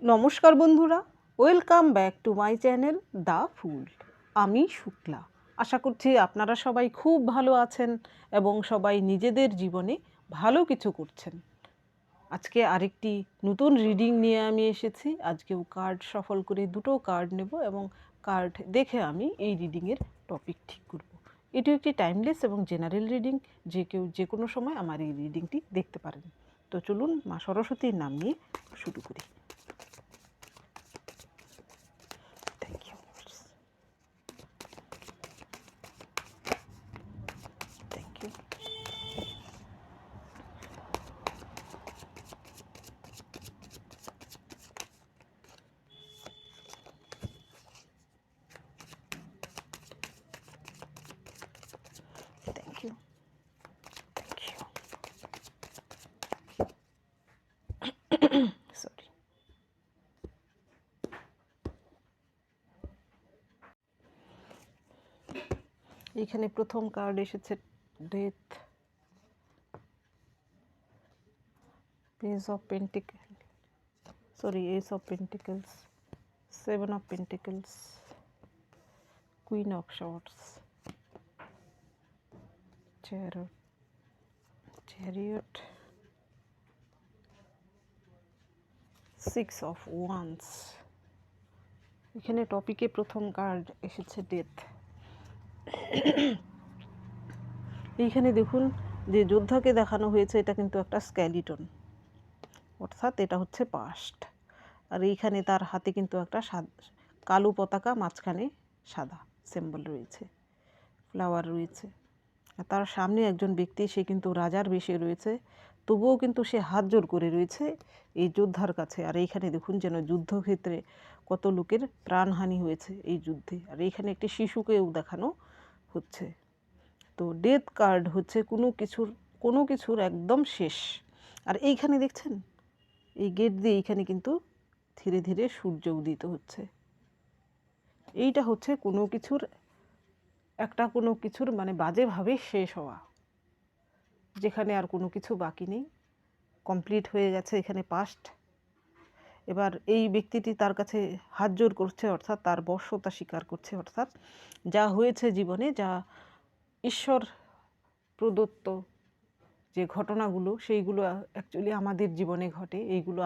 নমস্কার বন্ধুরা, welcome back to my channel the fool. আমি শুক্লা। আশা করছি আপনারা সবাই খুব ভালো আছেন এবং সবাই নিজেদের জীবনে ভালো কিছু করছেন। আজকে আরেকটি নতুন রিডিং নিয়ে আমি এসেছি। আজকেও কার্ড সফল করে দুটো কার্ড নেব এবং কার্ড দেখে আমি এই রিডিংয়ের টপিক ঠিক করব। এটি একটি টাইমলেস এবং জেনারেল রিডিং, যে কেউ যে কোনো সময় আমার এই রিডিংটি দেখতে পারেন। তো চলুন মা সরস্বতীর নাম নিয়ে শুরু করি। Thank you. Thank you. Thank you. Thank you. Sorry. এখানে প্রথম কার্ড এসেছে death, page of pentacle, sorry S of pentacles, seven of pentacles, queen of swords, chariot, six of wands. এখানে টপিকে প্রথম কার্ড এসেছে ডেথ। এইখানে দেখুন যে যোদ্ধাকে দেখানো হয়েছে, এটা কিন্তু একটা স্কেলিটন, অর্থাৎ এটা হচ্ছে পাস্ট। আর এইখানে তার হাতে কিন্তু একটা কালো পতাকা, মাঝখানে সাদা সিম্বল রয়েছে, ফ্লাওয়ার রয়েছে। আর তার সামনে একজন ব্যক্তি, সে কিন্তু রাজার বেশে রয়েছে, তবুও কিন্তু সে হাত জোর করে রয়েছে এই যোদ্ধার কাছে। আর এইখানে দেখুন যেন যুদ্ধক্ষেত্রে কত লোকের প্রাণহানি হয়েছে এই যুদ্ধে। আর এইখানে একটি শিশুকেও দেখানো হচ্ছে। তো ডেথ কার্ড হচ্ছে কোনো কিছুর একদম শেষ। আর এইখানে দেখছেন এই গেট দিয়ে এইখানে কিন্তু ধীরে ধীরে সূর্য উদিত হচ্ছে। এইটা হচ্ছে কোনো কিছুর মানে বাজেভাবে শেষ হওয়া, যেখানে আর কোনো কিছু বাকি নেই, কমপ্লিট হয়ে গেছে, এখানে পাস্ট। এবার এই ব্যক্তিটি তার কাছে হাত জোর করছে, অর্থাৎ তার বশ্যতা স্বীকার করছে, অর্থাৎ যা হয়েছে জীবনে, যা ঈশ্বর প্রদত্ত যে ঘটনাগুলো, সেইগুলো অ্যাকচুয়ালি আমাদের জীবনে ঘটে। এইগুলো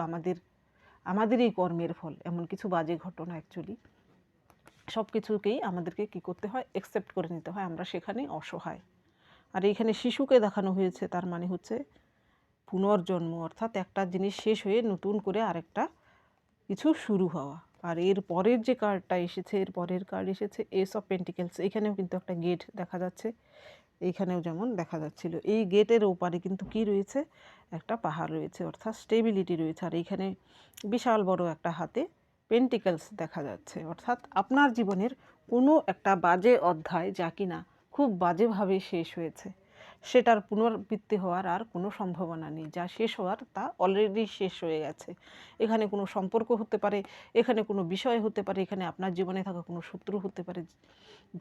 আমাদেরই কর্মের ফল। এমন কিছু বাজে ঘটনা অ্যাকচুয়ালি সব কিছুকেই আমাদেরকে কী করতে হয়, অ্যাকসেপ্ট করে নিতে হয়। আমরা সেখানে অসহায়। আর এইখানে শিশুকে দেখানো হয়েছে, তার মানে হচ্ছে পুনর্জন্ম, অর্থাৎ একটা জিনিস শেষ হয়ে নতুন করে আরেকটা কিছু শুরু হওয়া। আর এর পরের যে কার্ডটা এসেছে, এর পরের কার্ড এসেছে এস অফ পেন্টিকেলস। এখানেও কিন্তু একটা গেট দেখা যাচ্ছে, এইখানেও যেমন দেখা যাচ্ছিল। এই গেটের ওপারে কিন্তু কি রয়েছে, একটা পাহাড় রয়েছে, অর্থাৎ স্টেবিলিটি রয়েছে। আর এইখানে বিশাল বড় একটা হাতে পেন্টিকেলস দেখা যাচ্ছে, অর্থাৎ আপনার জীবনের কোনো একটা বাজে অধ্যায়, যা কিনা খুব বাজেভাবে শেষ হয়েছে, সেটার পুনরাবৃত্তি হওয়ার আর কোনো সম্ভাবনা নেই। যা শেষ হওয়ার তা অলরেডি শেষ হয়ে গেছে। এখানে কোনো সম্পর্ক হতে পারে, এখানে কোনো বিষয় হতে পারে, এখানে আপনার জীবনে থাকা কোনো শত্রু হতে পারে,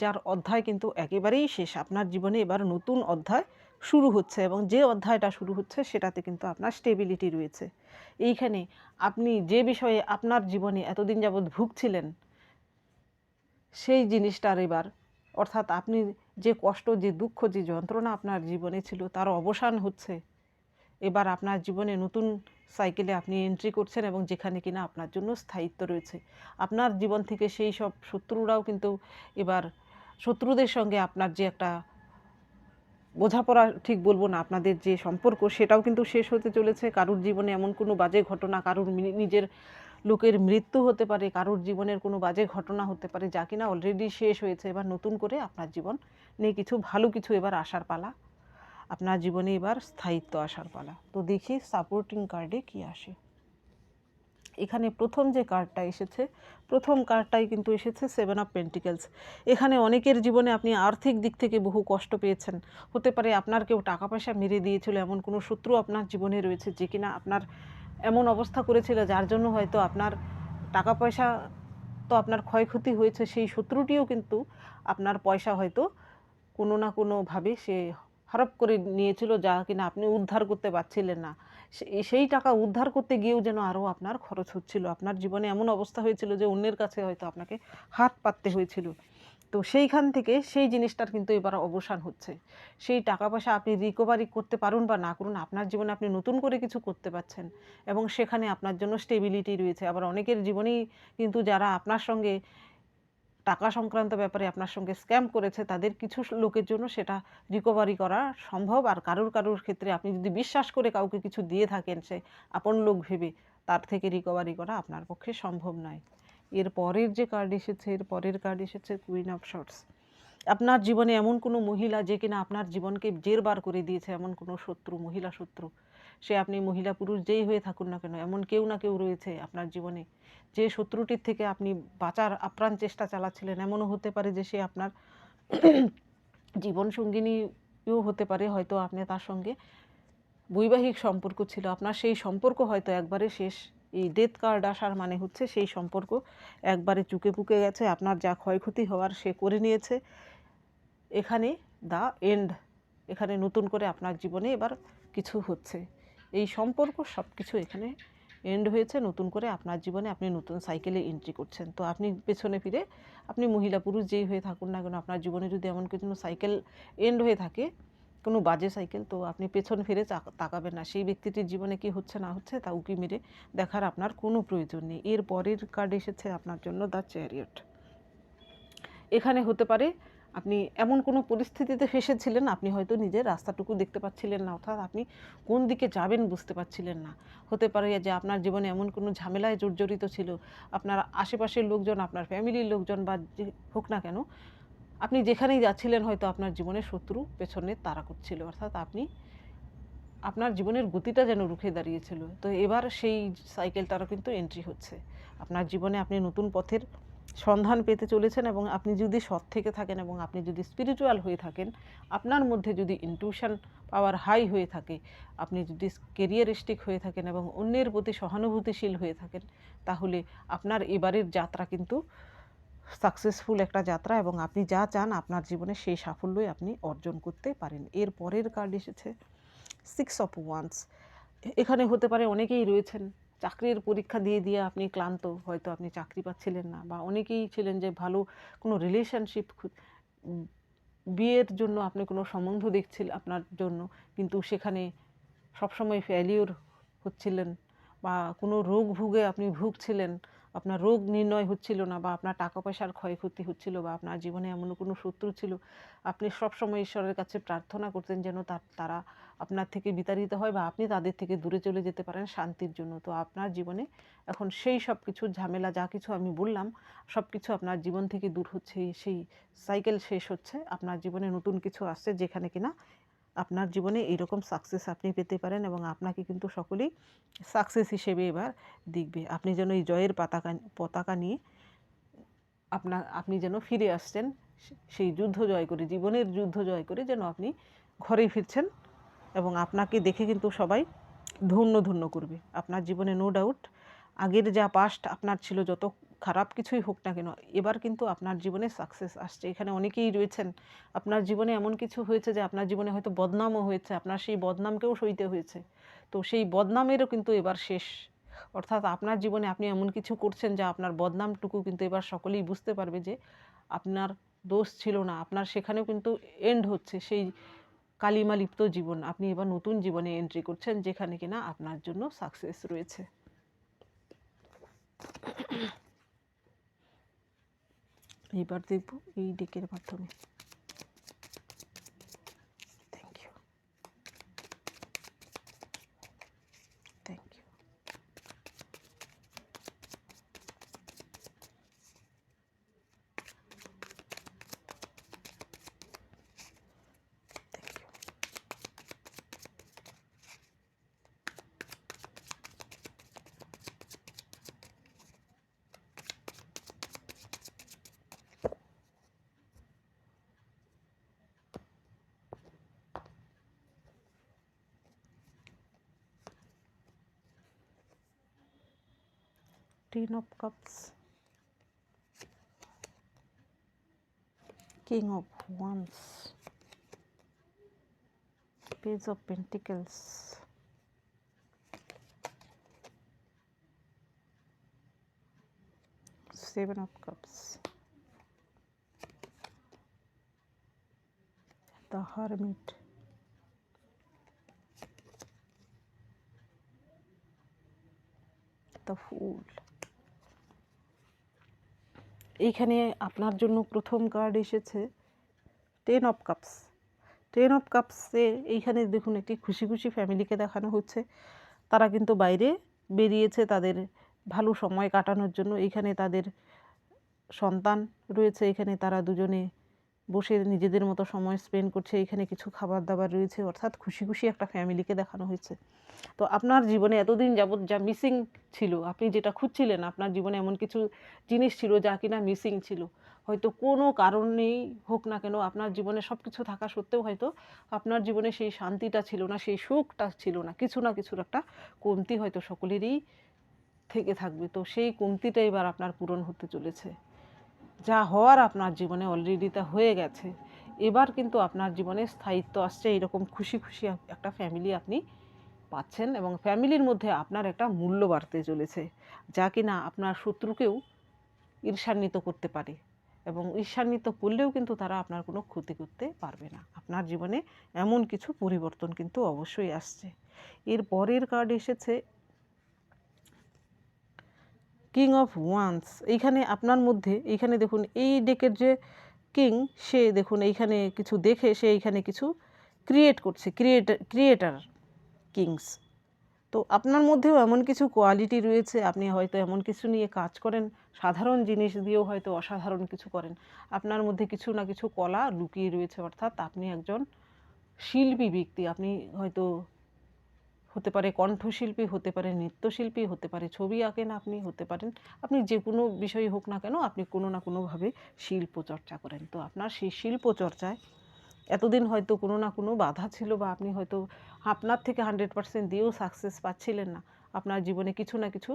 যার অধ্যায় কিন্তু একেবারেই শেষ। আপনার জীবনে এবার নতুন অধ্যায় শুরু হচ্ছে, এবং যে অধ্যায়টা শুরু হচ্ছে সেটাতে কিন্তু আপনার স্টেবিলিটি রয়েছে। এইখানে আপনি যে বিষয়ে আপনার জীবনে এতদিন যাবৎ ভুগছিলেন, সেই জিনিসটার এবার, অর্থাৎ আপনি যে কষ্ট, যে দুঃখ, যে যন্ত্রণা আপনার জীবনে ছিল, তার অবসান হচ্ছে। এবার আপনার জীবনে নতুন সাইকেলে আপনি এন্ট্রি করছেন, এবং যেখানে কিনা আপনার জন্য স্থায়িত্ব রয়েছে। আপনার জীবন থেকে সেই সব শত্রুরাও কিন্তু এবার, শত্রুদের সঙ্গে আপনার যে একটা বোঝাপড়া ঠিক বলবো না, আপনাদের যে সম্পর্ক, সেটাও কিন্তু শেষ হতে চলেছে। কারুর জীবনে এমন কোনো বাজে ঘটনা, কারুর নিজের লোকের মৃত্যু হতে পারে, কারুর জীবনের কোনো বাজে ঘটনা হতে পারে, যা কিনা অলরেডি শেষ হয়েছে। এবার নতুন করে আপনার জীবন নিয়ে কিছু ভালো কিছু এবার আসার পালা, আপনার জীবনে এবার স্থায়িত্ব আসার পালা। তো দেখি সাপোর্টিং কার্ডে কি আসে। এখানে প্রথম যে কার্ডটা এসেছে, প্রথম কার্ডটাই কিন্তু এসেছে সেভেন অফ পেন্টিকেলস। এখানে অনেকের জীবনে আপনি আর্থিক দিক থেকে বহু কষ্ট পেয়েছেন। হতে পারে আপনার কেউ টাকা পয়সা মেরে দিয়েছিল, এমন কোনো শত্রু আপনার জীবনে রয়েছে, যে কিনা আপনার এমন অবস্থা করেছিল, যার জন্য হয়তো আপনার টাকা পয়সা তো আপনার ক্ষয়ক্ষতি হয়েছে। সেই শত্রুটিও কিন্তু আপনার পয়সা হয়তো কোনো না কোনোভাবে সে হরপ করে নিয়েছিল, যা কিনা আপনি উদ্ধার করতে পারছিলেন না। সেই টাকা উদ্ধার করতে গিয়েও যেন আরও আপনার খরচ হচ্ছিল, আপনার জীবনে এমন অবস্থা হয়েছিল যে অন্যের কাছে হয়তো আপনাকে হাত পাততে হয়েছিল। তো সেইখান থেকে সেই জিনিসটার কিন্তু এবার অবসান হচ্ছে। সেই টাকা পয়সা আপনি রিকভারি করতে পারুন বা না করুন, আপনার জীবনে আপনি নতুন করে কিছু করতে পারছেন এবং সেখানে আপনার জন্য স্টেবিলিটি রয়েছে। আবার অনেকের জীবনেই কিন্তু যারা আপনার সঙ্গে টাকা সংক্রান্ত ব্যাপারে আপনার সঙ্গে স্ক্যাম করেছে, তাদের কিছু লোকের জন্য সেটা রিকভারি করা সম্ভব। আর কারুর ক্ষেত্রে আপনি যদি বিশ্বাস করে কাউকে কিছু দিয়ে থাকেন, সে আপন লোক ভেবে, তার থেকে রিকভারি করা আপনার পক্ষে সম্ভব নয়। এর পরের যে কার্ড এসেছে, এর পরের কার্ড এসেছে কুইন অফ শর্টস। আপনার জীবনে এমন কোনো মহিলা যে কিনা আপনার জীবনকে জেরবার করে দিয়েছে, এমন কোনো শত্রু, মহিলা শত্রু, সে আপনি মহিলা পুরুষ যেই হয়ে থাকুন না কেন, এমন কেউ না কেউ রয়েছে আপনার জীবনে যে শত্রুটির থেকে আপনি বাঁচার আপ্রাণ চেষ্টা চালাচ্ছিলেন। এমনও হতে পারে যে সে আপনার জীবন সঙ্গিনীও হতে পারে, হয়তো আপনি তার সঙ্গে বৈবাহিক সম্পর্ক ছিল, আপনার সেই সম্পর্ক হয়তো একবারে শেষ। এই ডেথ কার্ড আসার মানে হচ্ছে সেই সম্পর্ক একবারে চুকে পুকে গেছে, আপনার যা ক্ষয়ক্ষতি হওয়ার সে করে নিয়েছে। এখানে দ্য এন্ড, এখানে নতুন করে আপনার জীবনে এবার কিছু হচ্ছে, এই সম্পর্ক সব কিছু এখানে এন্ড হয়েছে। নতুন করে আপনার জীবনে আপনি নতুন সাইকেলে এন্ট্রি করছেন। তো আপনি পেছনে ফিরে, আপনি মহিলা পুরুষ যেই হয়ে থাকুন না কেন, আপনার জীবনে যদি এমন কোনো সাইকেল এন্ড হয়ে থাকে, কোনো বাজে সাইকেল, তো আপনি পেছন ফিরে তাকাবেন না। সেই ব্যক্তিটির জীবনে কি হচ্ছে না হচ্ছে তা উকি মেরে দেখার আপনার কোনো প্রয়োজন নেই। এর পরের কার্ড এসেছে আপনার জন্য দ্য চ্যারিয়ট। এখানে হতে পারে আপনি এমন কোনো পরিস্থিতিতে ফেসেছিলেন, আপনি হয়তো নিজের রাস্তাটুকু দেখতে পাচ্ছিলেন না, অর্থাৎ আপনি কোন দিকে যাবেন বুঝতে পারছিলেন না। হতে পারে যে আপনার জীবনে এমন কোনো ঝামেলায় জর্জরিত ছিল, আপনার আশেপাশের লোকজন, আপনার ফ্যামিলির লোকজন বা যে হোক না কেন, আপনি যেখানেই যাচ্ছিলেন হয়তো আপনার জীবনের শত্রু পেছনে তাড়া করছিল, অর্থাৎ আপনার জীবনের গতিটা যেন রুখে দাঁড়িয়েছিল। তো এবার সেই সাইকেলটারও কিন্তু এন্ট্রি হচ্ছে আপনার জীবনে। আপনি নতুন পথের সন্ধান পেতে চলেছেন এবং আপনি যদি সৎ থেকে থাকেন এবং আপনি যদি স্পিরিচুয়াল হয়ে থাকেন, আপনার মধ্যে যদি ইনটিউশন পাওয়ার হাই হয়ে থাকে, আপনি যদি কেরিয়ারিস্টিক হয়ে থাকেন এবং অন্যের প্রতি সহানুভূতিশীল হয়ে থাকেন, তাহলে আপনার এবারের যাত্রা কিন্তু সাকসেসফুল একটা যাত্রা এবং আপনি যা চান আপনার জীবনে সেই সাফল্যই আপনি অর্জন করতে পারেন। এর পরের কার্ড এসেছে 6 অফ ওয়ান্স। এখানে হতে পারে অনেকেই রয়েছেন চাকরির পরীক্ষা দিয়ে আপনি ক্লান্ত, হয়তো আপনি চাকরি পাচ্ছিলেন না, বা অনেকেই ছিলেন যে ভালো কোনো রিলেশনশিপ, বিয়ের জন্য আপনি কোনো সম্বন্ধ দেখছিলেন আপনার জন্য, কিন্তু সেখানে সবসময় ফেলিওর হচ্ছিলেন, বা কোনো রোগ আপনি ভুগছিলেন, আপনার রোগ নির্ণয় হচ্ছিল না, বা আপনার টাকা পয়সার ক্ষয়ক্ষতি হচ্ছিল, বা আপনার জীবনে এমন কোনো শত্রু ছিল, আপনি সবসময় ঈশ্বরের কাছে প্রার্থনা করতেন যেন তারা আপনার থেকে বিতাড়িত হয় বা আপনি তাদের থেকে দূরে চলে যেতে পারেন শান্তির জন্য। তো আপনার জীবনে এখন সেই সব কিছু ঝামেলা, যা কিছু আমি বললাম, সব কিছু আপনার জীবন থেকে দূর হচ্ছে, সেই সাইকেল শেষ হচ্ছে, আপনার জীবনে নতুন কিছু আসছে যেখানে কিনা আপনার জীবনে এইরকম সাকসেস আপনি পেতে পারেন এবং আপনাকে কিন্তু সকলেই সাকসেস হিসেবে এবার দেখবে। আপনি যেন এই জয়ের পতাকা নিয়ে আপনি যেন ফিরে আসছেন, সেই যুদ্ধ জয় করে, জীবনের যুদ্ধ জয় করে যেন আপনি ঘরে ফিরছেন এবং আপনাকে দেখে কিন্তু সবাই ধন্য ধন্য করবে। আপনার জীবনে নো ডাউট আগের যা পাস্ট আপনার ছিল, যত খারাপ কিছুই হোক না কেন, এবার কিন্তু আপনার জীবনে সাকসেস আসছে। এখানে অনেকেই রয়েছেন আপনার জীবনে এমন কিছু হয়েছে যে আপনার জীবনে হয়তো বদনামও হয়েছে, আপনার সেই বদনামকেও সইতে হয়েছে। তো সেই বদনামেরও কিন্তু এবার শেষ, অর্থাৎ আপনার জীবনে আপনি এমন কিছু করছেন যা আপনার বদনামটুকু কিন্তু এবার সকলেই বুঝতে পারবে যে আপনার দোষ ছিল না, আপনার সেখানেও কিন্তু এন্ড হচ্ছে সেই কালিমালিপ্ত জীবন। আপনি এবার নতুন জীবনে এন্ট্রি করছেন যেখানে কিনা আপনার জন্য সাকসেস রয়েছে। এইবার দেখব এই ডেকের মাধ্যমে। Thank you, thank you. Ten of Cups, King of Wands, Page of Pentacles, seven of cups, the hermit, the fool. এইখানে আপনার জন্য প্রথম কার্ড এসেছে ten of cups. Ten of কাপসে এইখানে দেখুন একটি খুশি খুশি ফ্যামিলিকে দেখানো হচ্ছে। তারা কিন্তু বাইরে বেরিয়েছে তাদের ভালো সময় কাটানোর জন্য। এইখানে তাদের সন্তান রয়েছে, এখানে তারা দুজনে বসে নিজেদের মতো সময় স্পেন্ড করছে। এখানে কিছু খাবার দাবার রয়েছে, অর্থাৎ খুশি খুশি একটা ফ্যামিলিকে দেখানো হয়েছে। তো আপনার জীবনে এতদিন যাবৎ যা মিসিং ছিল, আপনি যেটা খুঁজছিলেন, আপনার জীবনে এমন কিছু জিনিস ছিল যা কিনা মিসিং ছিল, হয়তো কোনো কারণেই হোক না কেন আপনার জীবনে সব কিছু থাকা সত্ত্বেও হয়তো আপনার জীবনে সেই শান্তিটা ছিল না, সেই সুখটা ছিল না, কিছু না কিছুর একটা কমতি হয়তো সকলেরই থেকে থাকবে। তো সেই কমতিটা এবার আপনার পূরণ হতে চলেছে। যা হওয়ার আপনার জীবনে অলরেডি তা হয়ে গেছে। এবার কিন্তু আপনার জীবনে স্থায়িত্ব আসছে, এরকম খুশি খুশি একটা ফ্যামিলি আপনি পাচ্ছেন এবং ফ্যামিলির মধ্যে আপনার একটা মূল্য বাড়তে চলেছে, যা কিনা আপনার শত্রুকেও ঈর্ষান্বিত করতে পারে এবং ঈর্ষান্বিত করলেও কিন্তু তারা আপনার কোনো ক্ষতি করতে পারবে না। আপনার জীবনে এমন কিছু পরিবর্তন কিন্তু অবশ্যই আসছে। এর পরের কার্ড এসেছে কিং অফ ওয়ান্স। এইখানে আপনার মধ্যে, এইখানে দেখুন এই ডেকের যে কিং, সে দেখুন এইখানে কিছু দেখে সে এইখানে কিছু ক্রিয়েট করছে, ক্রিয়েটার কিংস। তো আপনার মধ্যেও এমন কিছু কোয়ালিটি রয়েছে, আপনি হয়তো এমন কিছু নিয়ে কাজ করেন, সাধারণ জিনিস দিয়েও হয়তো অসাধারণ কিছু করেন। আপনার মধ্যে কিছু না কিছু কলা লুকিয়ে রয়েছে, অর্থাৎ আপনি একজন শিল্পী ব্যক্তি। আপনি হয়তো হতে পারে কণ্ঠশিল্পী, হতে পারে নৃত্যশিল্পী, হতে পারে ছবি আঁকেন, আপনি হতে পারেন, আপনি যে কোনো বিষয় হোক না কেন আপনি কোনো না কোনোভাবে শিল্প চর্চা করেন। তো আপনার সেই শিল্প চর্চায় এতদিন হয়তো কোনো না কোনো বাধা ছিল বা আপনি হয়তো আপনার থেকে 100% দিয়েও সাকসেস পাচ্ছিলেন না, আপনার জীবনে কিছু না কিছু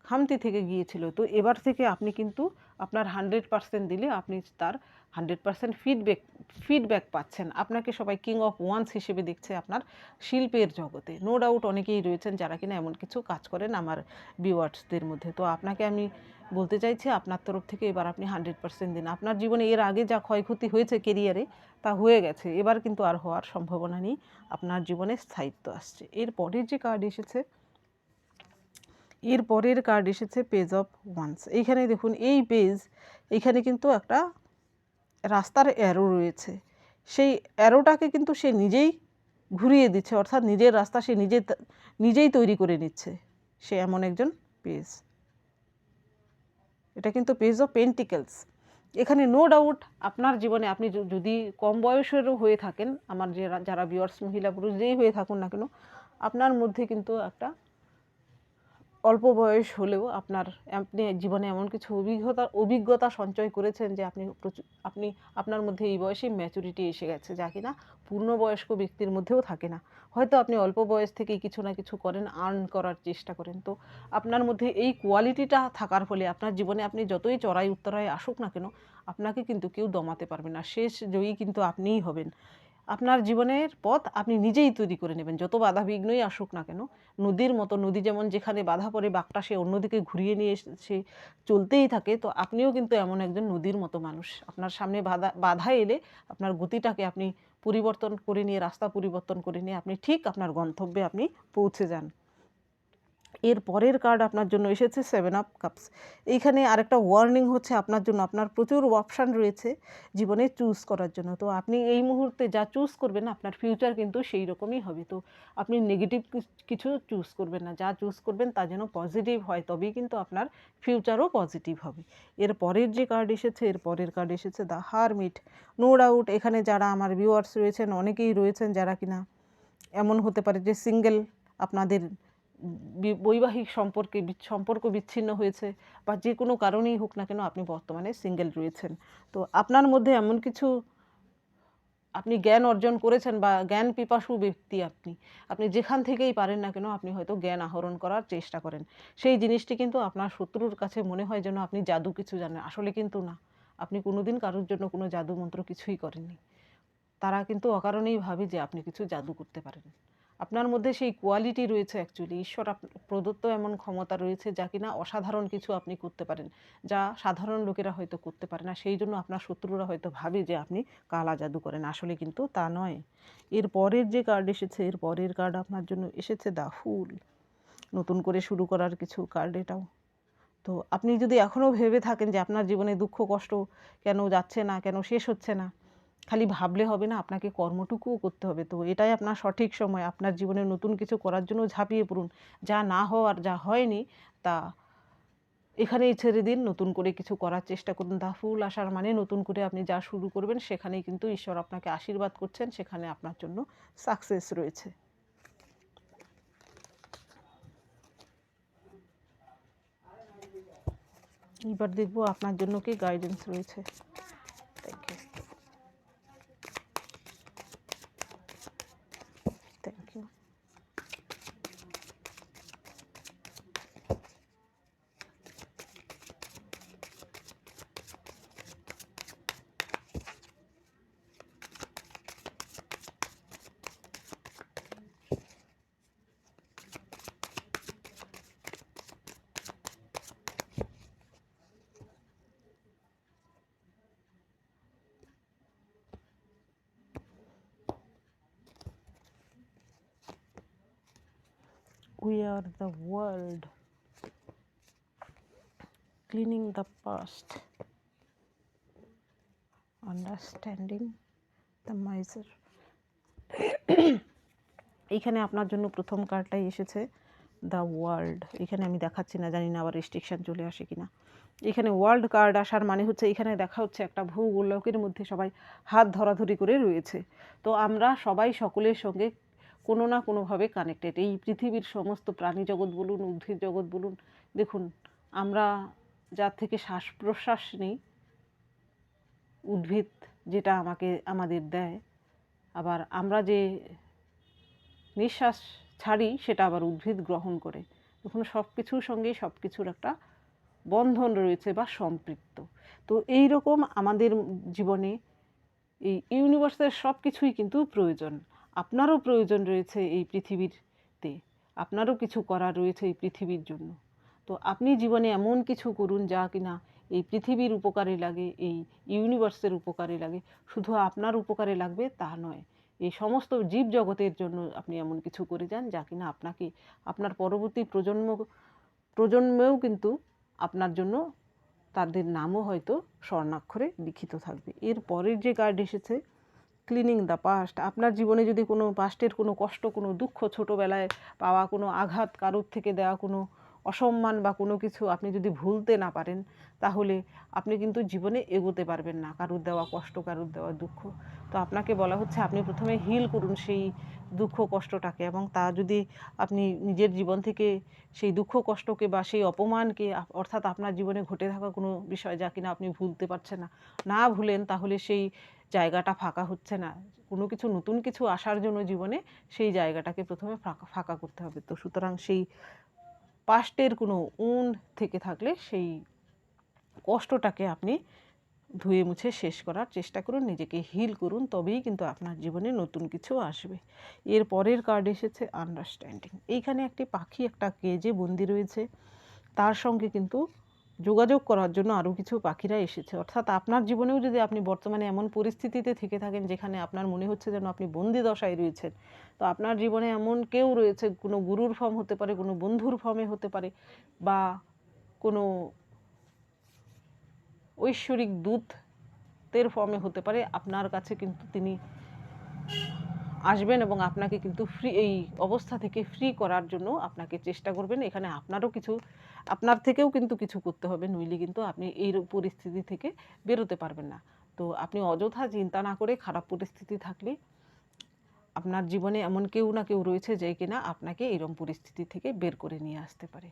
খামতি থেকে গিয়েছিল। তো এবার থেকে আপনি কিন্তু আপনার 100% দিলে আপনি তার 100% ফিডব্যাক পাচ্ছেন। আপনাকে সবাই কিং অফ ওয়ান্স হিসেবে দেখছে আপনার শিল্পের জগতে। নো ডাউট অনেকেই রয়েছেন যারা কিনা এমন কিছু কাজ করেন আমার ভিউয়ার্সদের মধ্যে। তো আপনাকে আমি বলতে চাইছি আপনার তরফ থেকে এবার আপনি 100% দিন। আপনার জীবনে এর আগে যা ক্ষয়ক্ষতি হয়েছে কেরিয়ারে তা হয়ে গেছে, এবার কিন্তু আর হওয়ার সম্ভাবনা নেই। আপনার জীবনে স্থায়িত্ব আসছে। এর পরের যে কার্ড এসেছে, এর পরের কার্ড এসেছে পেজ অফ ওয়ান্স। এইখানে দেখুন এই পেজ, এইখানে কিন্তু একটা রাস্তার অ্যারো রয়েছে। সেই অ্যারোটাকে কিন্তু সে নিজেই ঘুরিয়ে দিচ্ছে, অর্থাৎ নিজের রাস্তা সে নিজেই তৈরি করে নিচ্ছে। সে এমন একজন পেজ। এটা কিন্তু পেজ অফ পেন্টিকেলস। এখানে নো ডাউট আপনার জীবনে আপনি যদি কম বয়সেরও হয়ে থাকেন, আমার যারা ভিউয়ার্স মহিলা পুরুষ যেই হয়ে থাকুন না কেন, আপনার মধ্যে কিন্তু একটা অল্প বয়স হলেও আপনি জীবনে এমন কিছু অভিজ্ঞতা সঞ্চয় করেছেন যে আপনি আপনার মধ্যে এই বয়সে ম্যাচুরিটি এসে গেছে, যা কিনা পূর্ণবয়স্ক ব্যক্তির মধ্যেও থাকে না। হয়তো আপনি অল্প বয়স থেকেই কিছু না কিছু করেন, আর্ন করার চেষ্টা করেন। তো আপনার মধ্যে এই কোয়ালিটিটা থাকার ফলে আপনার জীবনে আপনি যতই চড়াই উত্তরায় আসুক না কেন, আপনাকে কিন্তু কেউ দমাতে পারবে না। শেষ জয়ী কিন্তু আপনিই হবেন। আপনার জীবনের পথ আপনি নিজেই তৈরি করে নেবেন, যত বাধা বিঘ্নই আসুক না কেন। নদীর মতো, নদী যেমন যেখানে বাধা পড়ে বাঁকটা সে অন্যদিকে ঘুরিয়ে নিয়ে সে চলতেই থাকে, তো আপনিও কিন্তু এমন একজন নদীর মতো মানুষ। আপনার সামনে বাধা এলে আপনার গতিটাকে আপনি পরিবর্তন করে নিয়ে, রাস্তা পরিবর্তন করে নিয়ে আপনি ঠিক আপনার গন্তব্যে আপনি পৌঁছে যান। এর পরের কার্ড আপনার জন্য এসেছে সেভেন অফ কাপস। এইখানে আরেকটা ওয়ার্নিং হচ্ছে আপনার জন্য, আপনার প্রচুর অপশান রয়েছে জীবনে চুজ করার জন্য। তো আপনি এই মুহূর্তে যা চুজ করবেন আপনার ফিউচার কিন্তু সেই রকমই হবে। তো আপনি নেগেটিভ কিছু চুজ করবেন না, যা চুজ করবেন তা যেন পজিটিভ হয়, তবেই কিন্তু আপনার ফিউচারও পজিটিভ হবে। এর পরের যে কার্ড এসেছে, এর পরের কার্ড এসেছে দ্য হারমিট। নো ডাউট এখানে যারা আমার ভিউয়ার্স রয়েছেন অনেকেই রয়েছেন যারা কিনা এমন হতে পারে যে সিঙ্গেল, আপনাদের বৈবাহিক সম্পর্ক বিচ্ছিন্ন হয়েছে বা যে কোনো কারণেই হোক না কেন আপনি বর্তমানে সিঙ্গেল রয়েছেন। তো আপনার মধ্যে এমন কিছু আপনি জ্ঞান অর্জন করেছেন বা জ্ঞান পিপাসু ব্যক্তি, আপনি যেখান থেকেই পারেন না কেন আপনি হয়তো জ্ঞান আহরণ করার চেষ্টা করেন। সেই জিনিসটি কিন্তু আপনার শত্রুর কাছে মনে হয় যেন আপনি জাদু কিছু জানেন, আসলে কিন্তু না। আপনি কোনোদিন কারোর জন্য কোনো জাদু মন্ত্র কিছুই করেননি। তারা কিন্তু অকারণেই ভাবে যে আপনি কিছু জাদু করতে পারেন। আপনার মধ্যে সেই কোয়ালিটি রয়েছে, অ্যাকচুয়ালি ঈশ্বর প্রদত্ত এমন ক্ষমতা রয়েছে যা কিনা অসাধারণ কিছু আপনি করতে পারেন, যা সাধারণ লোকেরা হয়তো করতে পারে না। সেই জন্য আপনার শত্রুরা হয়তো ভাবে যে আপনি কালা জাদু করেন, আসলে কিন্তু তা নয়। এর পরের যে কার্ড এসেছে, এর পরের কার্ড আপনার জন্য এসেছে দ্য ফুল। নতুন করে শুরু করার কিছু কার্ড এটাও। তো আপনি যদি এখনও ভেবে থাকেন যে আপনার জীবনে দুঃখ কষ্ট কেন যাচ্ছে না, কেন শেষ হচ্ছে না, খালি ভাবলে হবে না, আপনাকে কর্মটুকুও করতে হবে। তো এটাই আপনার সঠিক সময়, আপনার জীবনে নতুন কিছু করার জন্য ঝাঁপিয়ে পড়ুন। যা না হওয়ার, যা হয়নি তা এখানেই ছেড়ে দিন, নতুন করে কিছু করার চেষ্টা করুন। দা ফুল আসার মানে নতুন করে আপনি যা শুরু করবেন সেখানেই কিন্তু ঈশ্বর আপনাকে আশীর্বাদ করছেন, সেখানে আপনার জন্য সাকসেস রয়েছে। এবার দেখব আপনার জন্য কি গাইডেন্স রয়েছে। Thank you, thank you. We are the world, cleaning the past, understanding the miser. এইখানে আপনার জন্য প্রথম কার্ডটাই এসেছে দ্য ওয়ার্ল্ড। এখানে আমি দেখাচ্ছি না, জানি না আবার রেস্ট্রিকশান চলে আসে কিনা। এখানে ওয়ার্ল্ড কার্ড আসার মানে হচ্ছে এখানে দেখা হচ্ছে একটা ভূগোলকের মধ্যে সবাই হাত ধরাধরি করে রয়েছে। তো আমরা সবাই সকলের সঙ্গে কোনো না কোনোভাবে কানেক্টেড। এই পৃথিবীর সমস্ত প্রাণী জগৎ বলুন, উদ্ভিদ জগৎ বলুন, দেখুন আমরা যার থেকে শ্বাস প্রশ্বাস নিই, উদ্ভিদ যেটা আমাদের দেয়, আবার আমরা যে নিঃশ্বাস ছাড়ি সেটা আবার উদ্ভিদ গ্রহণ করে। দেখুন সব কিছুর সঙ্গেই সব কিছুর একটা বন্ধন রয়েছে বা সম্পৃক্ত। তো এই রকম আমাদের জীবনে এই ইউনিভার্সের সব কিছুই কিন্তু প্রয়োজন। আপনারও প্রয়োজন রয়েছে এই পৃথিবীতে, আপনারও কিছু করার রয়েছে এই পৃথিবীর জন্য। তো আপনি জীবনে এমন কিছু করুন যা কিনা এই পৃথিবীর উপকারে লাগে, এই ইউনিভার্সের উপকারে লাগে। শুধু আপনার উপকারে লাগবে তা নয়, এই সমস্ত জীবজগতের জন্য আপনি এমন কিছু করে যান যা কিনা আপনাকে, আপনার পরবর্তী প্রজন্মেও কিন্তু আপনার জন্য তাদের নামও হয়তো স্বর্ণাক্ষরে লিখিত থাকবে। এর পরের যে কার্ড এসেছে ক্লিনিং দ্য পাস্ট। আপনার জীবনে যদি কোনো পাস্টের কোনো কষ্ট, কোনো দুঃখ, ছোটোবেলায় পাওয়া কোনো আঘাত, কারোর থেকে দেওয়া কোনো অসম্মান বা কোনো কিছু আপনি যদি ভুলতে না পারেন, তাহলে আপনি কিন্তু জীবনে এগোতে পারবেন না। কারোর দেওয়া কষ্ট, কারোর দেওয়া দুঃখ। তো আপনাকে বলা হচ্ছে আপনি প্রথমে হিল করুন সেই দুঃখ কষ্টটাকে, এবং তা যদি আপনি নিজের জীবন থেকে সেই দুঃখ কষ্টকে বা সেই অপমানকে, অর্থাৎ আপনার জীবনে ঘটে থাকা কোনো বিষয় যা কিনা আপনি ভুলতে পারছেন না ভুলেন, তাহলে সেই জায়গাটা ফাঁকা হচ্ছে না। কোনো কিছু নতুন কিছু আসার জন্য জীবনে সেই জায়গাটাকে প্রথমে ফাঁকা করতে হবে। তো সুতরাং সেই পাস্টের কোনো থেকে থাকলে সেই কষ্টটাকে আপনি ধুয়ে মুছে শেষ করার চেষ্টা করুন, নিজেকে হিল করুন, তবেই কিন্তু আপনার জীবনে নতুন কিছু আসবে। এর পরের কার্ড এসেছে আন্ডারস্ট্যান্ডিং। এইখানে একটি পাখি একটা কেজে বন্দি রয়েছে, তার সঙ্গে কিন্তু যোগাযোগ করার জন্য আরও কিছু পাখিরা এসেছে। অর্থাৎ আপনার জীবনেও যদি আপনি বর্তমানে এমন পরিস্থিতিতে থেকে থাকেন যেখানে আপনার মনে হচ্ছে যেন আপনি বন্দি দশায় রয়েছেন, তো আপনার জীবনে এমন কেউ রয়েছে, কোনো গুরুর ফর্ম হতে পারে, কোনো বন্ধুর ফর্মে হতে পারে, বা কোনো ঐশ্বরিক দূতের ফর্মে হতে পারে। আপনার কাছে কিন্তু তিনি আসবেন এবং আপনাকে কিন্তু এই অবস্থা থেকে ফ্রি করার জন্য আপনাকে চেষ্টা করবেন। এখানে আপনার থেকেও কিন্তু কিছু করতে হবে, নইলে কিন্তু আপনি এই পরিস্থিতি থেকে বেরোতে পারবেন না। তো আপনি অযথা চিন্তা না করে, খারাপ পরিস্থিতি থাকলে আপনার জীবনে এমন কেউ না কেউ রয়েছে যে কিনা আপনাকে এরকম পরিস্থিতি থেকে বের করে নিয়ে আসতে পারে।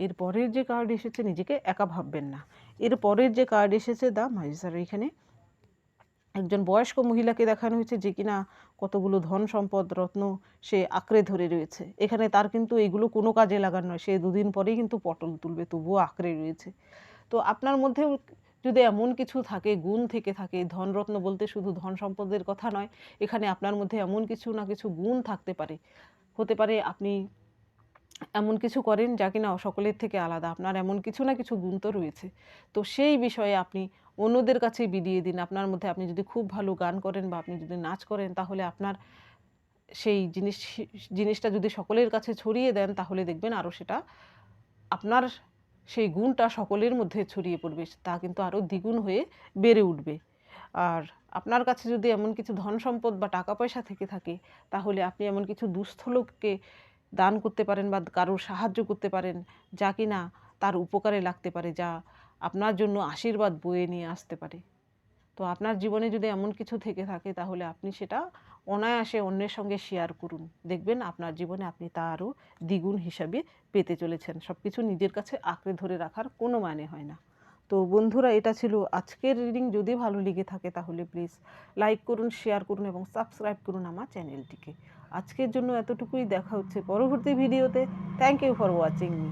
এর পরের যে কার্ড এসেছে, নিজেকে একা ভাববেন না। এর পরের যে কার্ড এসেছে দ্য মাইজার। এখানে একজন বয়স্ক মহিলাকে দেখানো হয়েছে যে কিনা কতগুলো ধন সম্পদ রত্ন সে আঁকড়ে ধরে রয়েছে। এখানে তার কিন্তু এগুলো কোনো কাজে লাগার নয়, সে দুদিন পরেই কিন্তু পটল তুলবে, তবুও আঁকড়ে রয়েছে। তো আপনার মধ্যেও যদি এমন কিছু থাকে, গুণ থেকে থাকে, ধনরত্ন বলতে শুধু ধন সম্পদের কথা নয়, এখানে আপনার মধ্যে এমন কিছু না কিছু গুণ থাকতে পারে হতে পারে আপনি এমন কিছু করেন যা কিনা সকলের থেকে আলাদা, আপনার এমন কিছু না কিছু গুণ তো রয়েছে। তো সেই বিষয়ে আপনি অন্যদের কাছে বিলিয়ে দিন। আপনার মধ্যে আপনি যদি খুব ভালো গান করেন বা আপনি যদি নাচ করেন, তাহলে আপনার সেই জিনিসটা যদি সকলের কাছে ছড়িয়ে দেন, তাহলে দেখবেন আরও সেটা আপনার সেই গুণটা সকলের মধ্যে ছড়িয়ে পড়বে, তা কিন্তু আরও দ্বিগুণ হয়ে বেড়ে উঠবে। আর আপনার কাছে যদি এমন কিছু ধন সম্পদ বা টাকা পয়সা থেকে থাকে, তাহলে আপনি এমন কিছু দুস্থ লোককে দান করতে পারেন বা কারোর সাহায্য করতে পারেন, যা কিনা তার উপকারে লাগতে পারে, যা আপনার জন্য আশীর্বাদ বয়ে নিয়ে আসতে পারে। তো আপনার জীবনে যদি এমন কিছু থেকে থাকে, তাহলে আপনি সেটা অনায়াসে অন্যের সঙ্গে শেয়ার করুন। দেখবেন আপনার জীবনে আপনি তা আরও দ্বিগুণ হিসাবে পেতে চলেছেন। সব কিছু নিজের কাছে আঁকড়ে ধরে রাখার কোনো মানে হয় না। তো বন্ধুরা, এটা ছিল আজকের রিডিং। যদি ভালো লেগে থাকে তাহলে প্লিজ লাইক করুন, শেয়ার করুন এবং সাবস্ক্রাইব করুন আমার চ্যানেলটিকে। আজকের জন্য এতটুকুই। দেখা হচ্ছে পরবর্তী ভিডিওতে। Thank you for watching me.